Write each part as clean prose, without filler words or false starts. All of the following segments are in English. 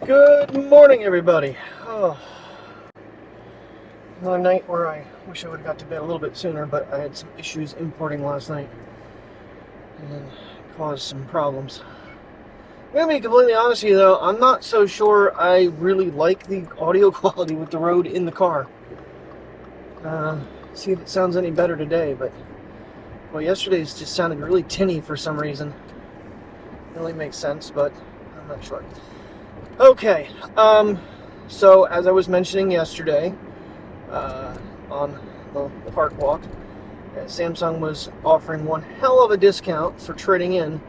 Good morning, everybody. Oh, another night where I wish I would have got to bed a little bit sooner, but I had some issues importing last night and caused some problems. I'm going to be completely honest with you, though. I'm not so sure I really like the audio quality with the Rode in the car. See if it sounds any better today, but well, yesterday's just sounded really tinny for some reason. Really makes sense, but I'm not sure. Okay, so as I was mentioning yesterday on the park walk, Samsung was offering one hell of a discount for trading in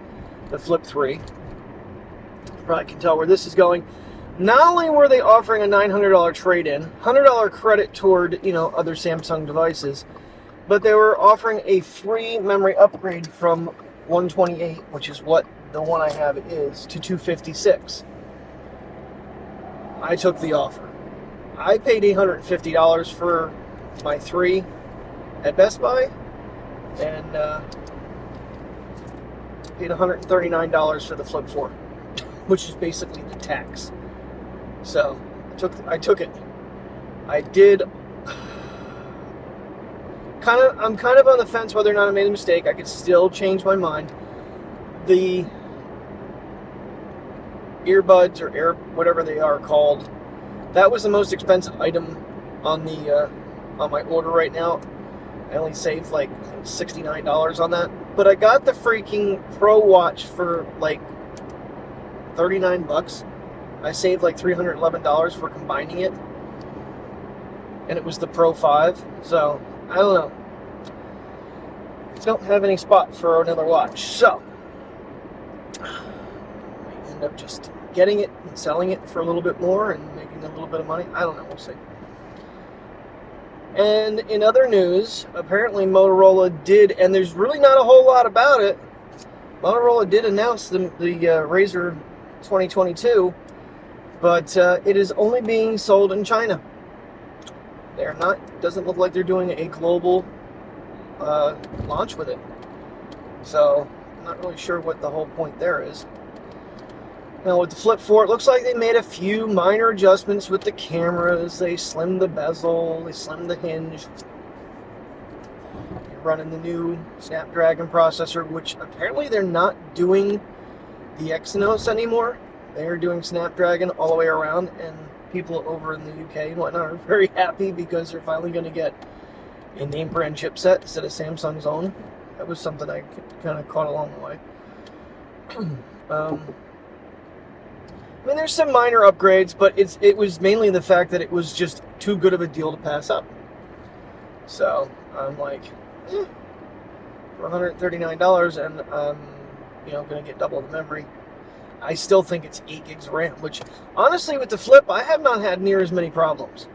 the Flip 3. You probably can tell where this is going. Not only were they offering a $900 trade-in, $100 credit toward, other Samsung devices, but they were offering a free memory upgrade from 128, which is what the one I have is, to 256. I took the offer. I paid $850 for my 3 at Best Buy, and paid $139 for the Flip 4, which is basically the tax. So I took it. I did. I'm kind of on the fence whether or not I made a mistake. I could still change my mind. The earbuds or whatever they are called, that was the most expensive item on the on my order right now. I only saved like $69 on that, but I got the freaking Pro watch for like 39 bucks. I saved like $311 for combining it, and it was the Pro 5. So I don't know, don't have any spot for another watch, so end up just getting it and selling it for a little bit more and making a little bit of money. I don't know, we'll see. And in other news, apparently Motorola did, and there's really not a whole lot about it, Motorola did announce the Razr 2022, but it is only being sold in China. They're not, doesn't look like they're doing a global launch with it. So I'm not really sure what the whole point there is. Now with the Flip 4, it looks like they made a few minor adjustments with the cameras. They slimmed the bezel, they slimmed the hinge. They're running the new Snapdragon processor, which apparently they're not doing the Exynos anymore. They're doing Snapdragon all the way around, and people over in the UK and whatnot are very happy because they're finally going to get a name brand chipset instead of Samsung's own. That was something I kind of caught along the way. I mean, there's some minor upgrades, but it was mainly the fact that it was just too good of a deal to pass up. So I'm like, for $139, and I'm, going to get double the memory. I still think it's 8 gigs of RAM, which honestly, with the Flip, I have not had near as many problems.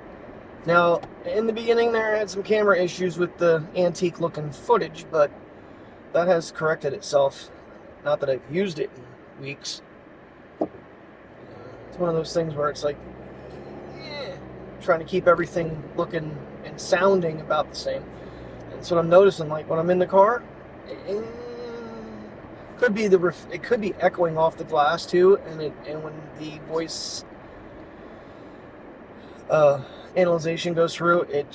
Now, in the beginning, there I had some camera issues with the antique-looking footage, but that has corrected itself. Not that I've used it in weeks. It's one of those things where it's like, trying to keep everything looking and sounding about the same. And that's what I'm noticing. Like when I'm in the car, it could be echoing off the glass too, and when the voice analyzation goes through, it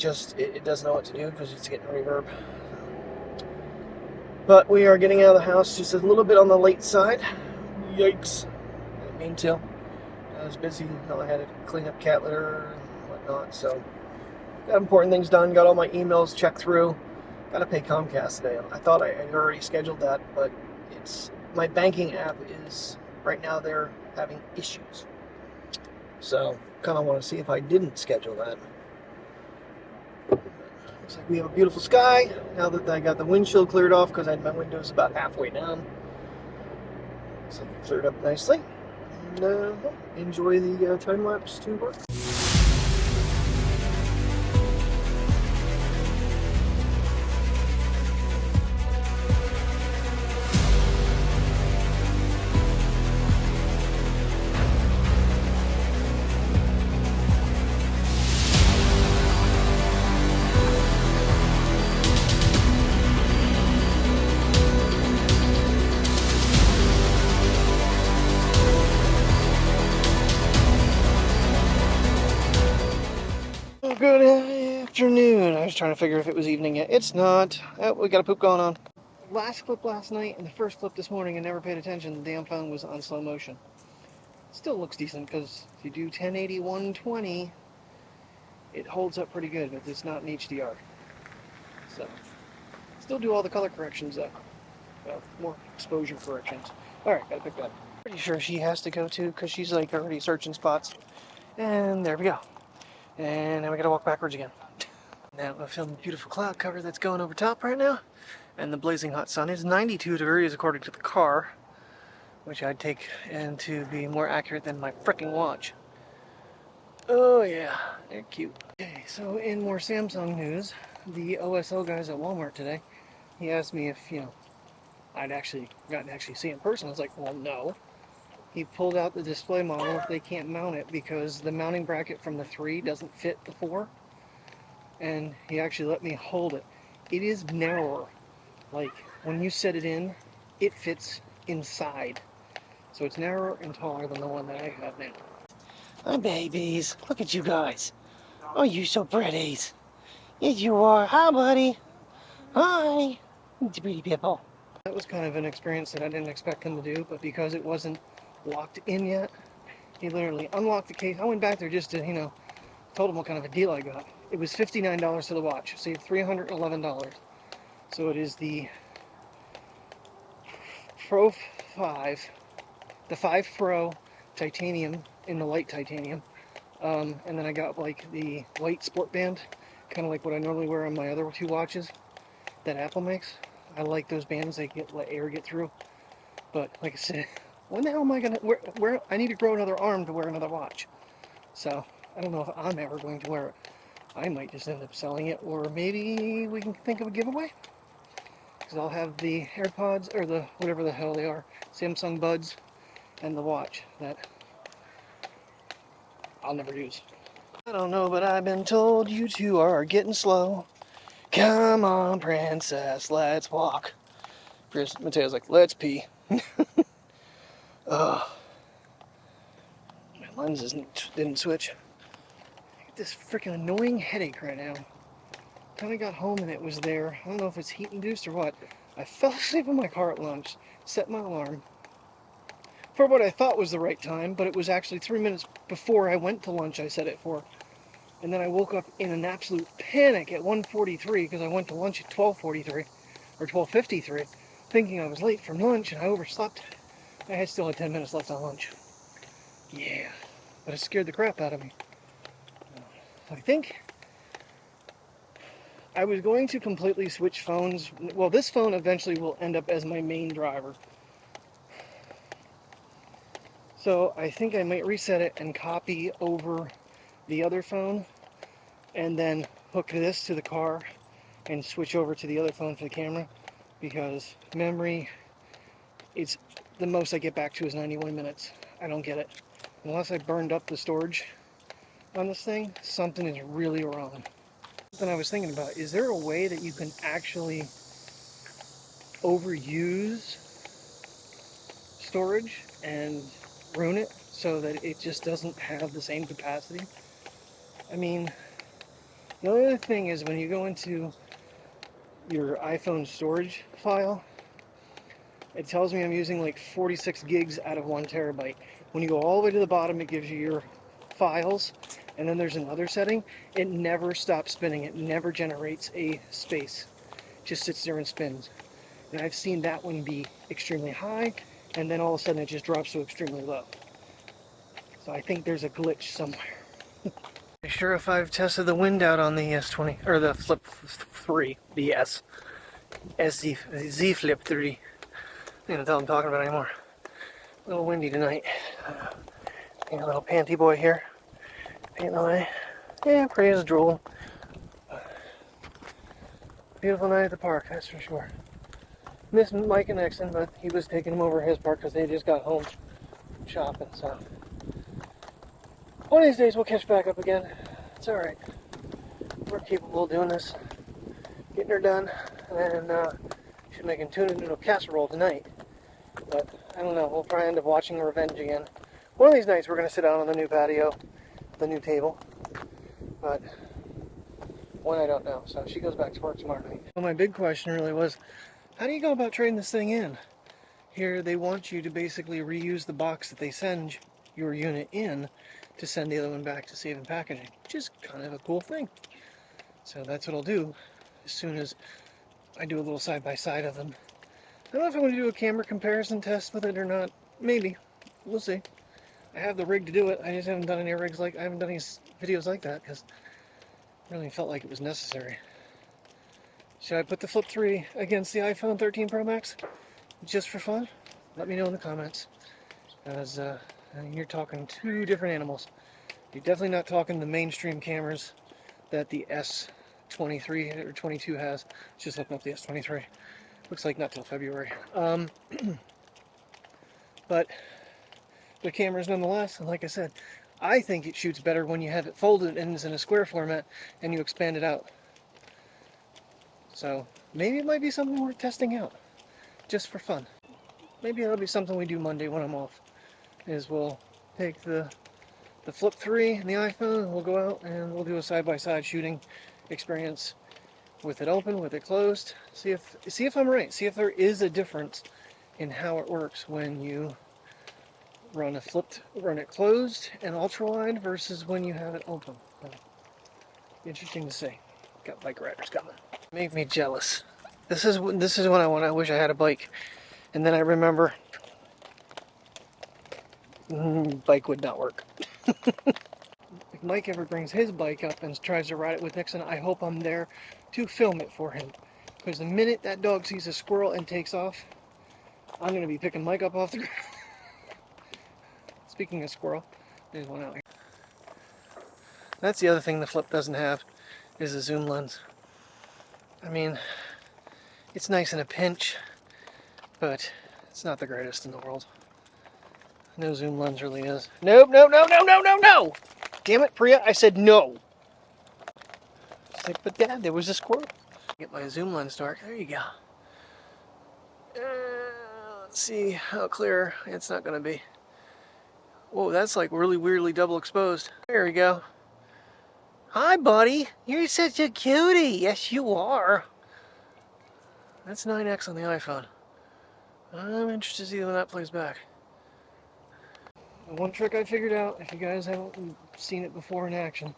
doesn't know what to do because it's getting reverb. But we are getting out of the house just a little bit on the late side. Yikes! I didn't mean to. I was busy. I had to clean up cat litter and whatnot, so got important things done. Got all my emails checked through. Got to pay Comcast today. I thought I had already scheduled that, but my banking app is right now they're having issues. So kind of want to see if I didn't schedule that. Looks like we have a beautiful sky now that I got the windshield cleared off because I had my windows about halfway down. Looks like it cleared up nicely. And enjoy the time lapse to work. Good afternoon. I was trying to figure if it was evening yet. It's not. Oh, we got a poop going on. Last clip last night and the first clip this morning, I never paid attention. The damn phone was on slow motion. Still looks decent because if you do 1080 120, it holds up pretty good, but it's not in HDR. So, still do all the color corrections though. Well, more exposure corrections. Alright, gotta pick that up. Pretty sure she has to go too because she's like already searching spots. And there we go. And now we gotta walk backwards again. Now I'm filming a beautiful cloud cover that's going over top right now. And the blazing hot sun is 92 degrees according to the car, which I'd take and to be more accurate than my frickin' watch. Oh yeah, they're cute. Okay, so in more Samsung news, the OSL guys at Walmart today, he asked me if, I'd actually gotten to actually see it in person. I was like, well, no. He pulled out the display model. They can't mount it because the mounting bracket from the 3 doesn't fit the 4. And he actually let me hold it. It is narrower. Like, when you set it in, it fits inside. So it's narrower and taller than the one that I have now. Hi, babies. Look at you guys. Oh, you so pretty. Yes, you are. Hi, buddy. Hi. It's a pretty people. That was kind of an experience that I didn't expect him to do, but because it wasn't locked in yet, he literally unlocked the case. I went back there just to, told him what kind of a deal I got. It was $59 for the watch. Saved $311. So it is the Pro 5, the 5 Pro titanium in the light titanium. And then I got like the white sport band, kind of like what I normally wear on my other 2 watches that Apple makes. I like those bands, they let air get through. But like I said, when the hell am I gonna wear? I need to grow another arm to wear another watch. So I don't know if I'm ever going to wear it. I might just end up selling it, or maybe we can think of a giveaway. Because I'll have the AirPods, or the whatever the hell they are, Samsung Buds, and the watch that I'll never use. I don't know, but I've been told you two are getting slow. Come on, princess, let's walk. Mateo's like, let's pee. Ugh. My lenses didn't switch. I get this freaking annoying headache right now. Kind of got home and it was there. I don't know if it's heat induced or what. I fell asleep in my car at lunch, set my alarm for what I thought was the right time, but it was actually 3 minutes before I went to lunch I set it for. And then I woke up in an absolute panic at 1:43 because I went to lunch at 12:43 or 12:53, thinking I was late from lunch, and I overslept. I still had 10 minutes left on lunch. Yeah, but it scared the crap out of me. I think I was going to completely switch phones. Well, this phone eventually will end up as my main driver. So I think I might reset it and copy over the other phone and then hook this to the car and switch over to the other phone for the camera, because memory, it's the most I get back to is 91 minutes. I don't get it. Unless I burned up the storage on this thing, something is really wrong. Something I was thinking about, is there a way that you can actually overuse storage and ruin it so that it just doesn't have the same capacity? I mean, the only other thing is when you go into your iPhone storage file, it tells me I'm using like 46 gigs out of 1 terabyte. When you go all the way to the bottom, it gives you your files, and then there's another setting. It never stops spinning. It never generates a space. It just sits there and spins. And I've seen that one be extremely high, and then all of a sudden it just drops to extremely low. So I think there's a glitch somewhere. Sure, if I've tested the wind out on the S20 or the Flip 3, the Z Flip 3. I don't know what I'm talking about anymore. A little windy tonight. Being a little panty boy here. Painting away. Yeah, praise drool. Beautiful night at the park, that's for sure. Missed Mike and Exton, but he was taking him over his park because they just got home shopping, so. One of these days we'll catch back up again. It's alright. We're capable of doing this. Getting her done. And should make a tuna noodle casserole tonight. But I don't know, we'll probably end up watching Revenge again. One of these nights we're going to sit down on the new patio, the new table. But When I don't know. So she goes back to work tomorrow night. Well, my big question really was, how do you go about trading this thing in? Here they want you to basically reuse the box that they send your unit in to send the other one back to save in packaging, which is kind of a cool thing. So that's what I'll do as soon as I do a little side-by-side of them. I don't know if I'm going to do a camera comparison test with it or not. Maybe. We'll see. I have the rig to do it. I just haven't done any rigs I haven't done any videos like that because I really felt like it was necessary. Should I put the Flip 3 against the iPhone 13 Pro Max? Just for fun? Let me know in the comments. As you're talking two different animals. You're definitely not talking the mainstream cameras that the S23 or 22 has. Just looking up the S23. Looks like not till February. But the cameras nonetheless, and like I said, I think it shoots better when you have it folded and is in a square format and you expand it out. So maybe it might be something worth testing out, just for fun. Maybe that'll be something we do Monday when I'm off, is we'll take the Flip 3 and the iPhone and we'll go out and we'll do a side-by-side shooting experience with it open, with it closed. See if I'm right. See if there is a difference in how it works when you run it closed and ultra wide versus when you have it open. Interesting to see. Got bike riders coming. Make me jealous. This is when I wish I had a bike, and then I remember bike would not work. If Mike ever brings his bike up and tries to ride it with Nixon, I hope I'm there to film it for him. Because the minute that dog sees a squirrel and takes off, I'm going to be picking Mike up off the ground. Speaking of squirrel, there's one out here. That's the other thing the Flip doesn't have, is a zoom lens. I mean, it's nice in a pinch, but it's not the greatest in the world. No zoom lens really is. Nope, no, no, no, no, no, no! Damn it, Priya, I said no! It's like, but Dad, there was a squirrel. Get my zoom lens dark. There you go. Let's see how clear it's not going to be. Whoa, that's like really weirdly double exposed. There we go. Hi, buddy. You're such a cutie. Yes, you are. That's 9X on the iPhone. I'm interested to see when that plays back. One trick I figured out, if you guys haven't seen it before in action,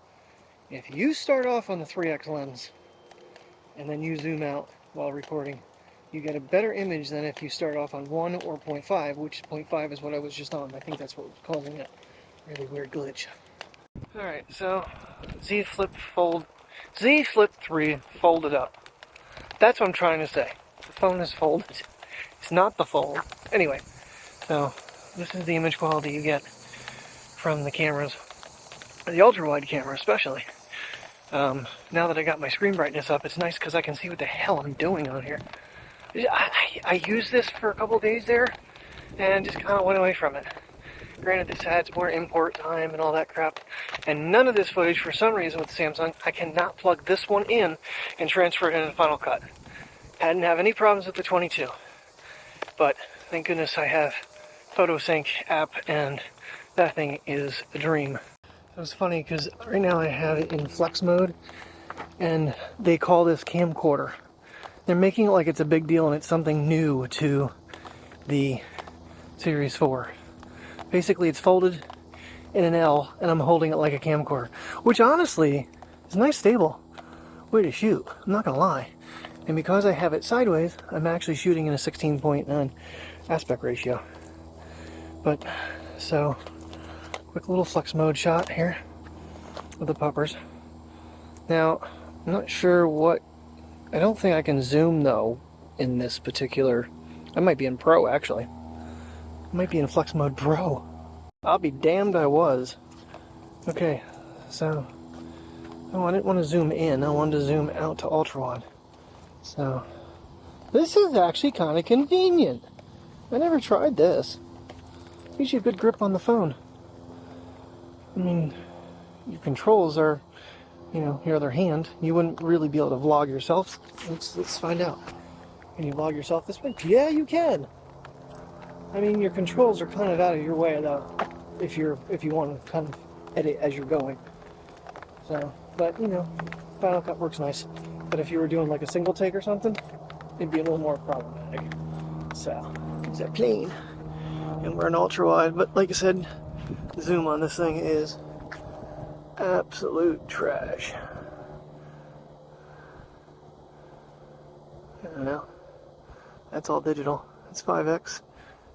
if you start off on the 3X lens and then you zoom out while recording, you get a better image than if you start off on 1 or 0.5, which 0.5 is what I was just on. I think that's what was causing that really weird glitch. Alright, so Z Flip 3 folded up. That's what I'm trying to say. The phone is folded. It's not the fold. Anyway, so this is the image quality you get from the cameras, the ultra-wide camera especially. Now that I got my screen brightness up, it's nice because I can see what the hell I'm doing on here. I used this for a couple days there and just kind of went away from it. Granted, this adds more import time and all that crap, and none of this footage, for some reason with Samsung, I cannot plug this one in and transfer it into Final Cut. I didn't have any problems with the 22, but thank goodness I have PhotoSync app, and that thing is a dream. It was funny because right now I have it in flex mode, and they call this camcorder. They're making it like it's a big deal and it's something new to the Series 4. Basically, it's folded in an L, and I'm holding it like a camcorder, which honestly is a nice stable way to shoot, I'm not gonna lie. And because I have it sideways, I'm actually shooting in a 16:9 aspect ratio. But, so, quick little flex mode shot here with the puppers. Now, I'm not sure what, I don't think I can zoom though in this particular, I might be in Pro actually. I might be in flex mode Pro. I'll be damned I was. Okay, so, oh, I didn't want to zoom in, I wanted to zoom out to ultra wide. So, this is actually kind of convenient. I never tried this. Gives you a good grip on the phone. I mean, your controls are, you know, your other hand. You wouldn't really be able to vlog yourself. Let's find out. Can you vlog yourself this way? Yeah, you can. I mean, your controls are kind of out of your way though, if you want to kind of edit as you're going. So but you know, Final Cut works nice. But if you were doing like a single take or something, it'd be a little more problematic. So, is that plane? And we're an ultra wide, but like I said, the zoom on this thing is absolute trash. I don't know. That's all digital. It's 5x,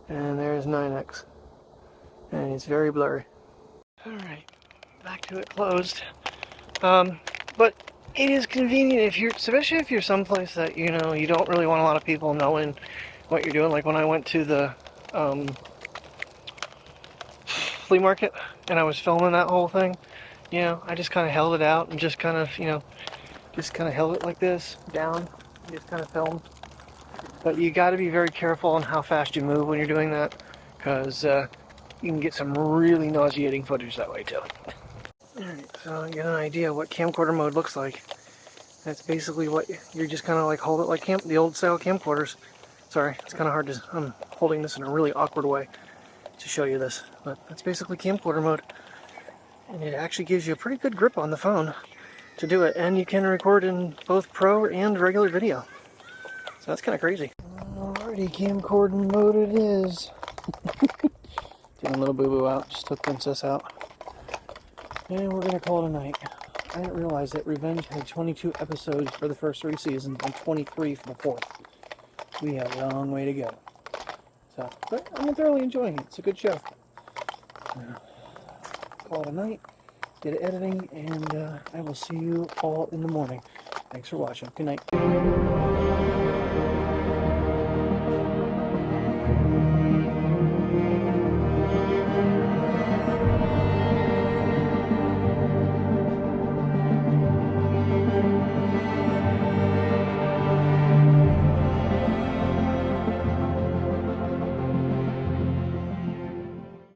and there's 9x, and it's very blurry. All right, back to it closed. But it is convenient if you're, especially if you're someplace that you know you don't really want a lot of people knowing what you're doing. Like when I went to the flea market and I was filming that whole thing, you know, I just kind of held it out and just kind of, you know, just kind of held it like this down, and just kind of filmed. But you got to be very careful on how fast you move when you're doing that, because you can get some really nauseating footage that way too. Alright, so you get an idea what camcorder mode looks like. That's basically what you're just kind of like hold it like the old style camcorders. Sorry, it's kind of hard to, I'm holding this in a really awkward way to show you this, but that's basically camcorder mode. And it actually gives you a pretty good grip on the phone to do it, and you can record in both pro and regular video. So that's kind of crazy. Alrighty, camcorder mode it is. Getting a little boo-boo out, just took Princess out. And we're gonna call it a night. I didn't realize that Revenge had 22 episodes for the first 3 seasons and 23 for the 4th. We have a long way to go. So, but I'm thoroughly enjoying it. It's a good show. Call it a night, get it editing, and I will see you all in the morning. Thanks for watching. Good night.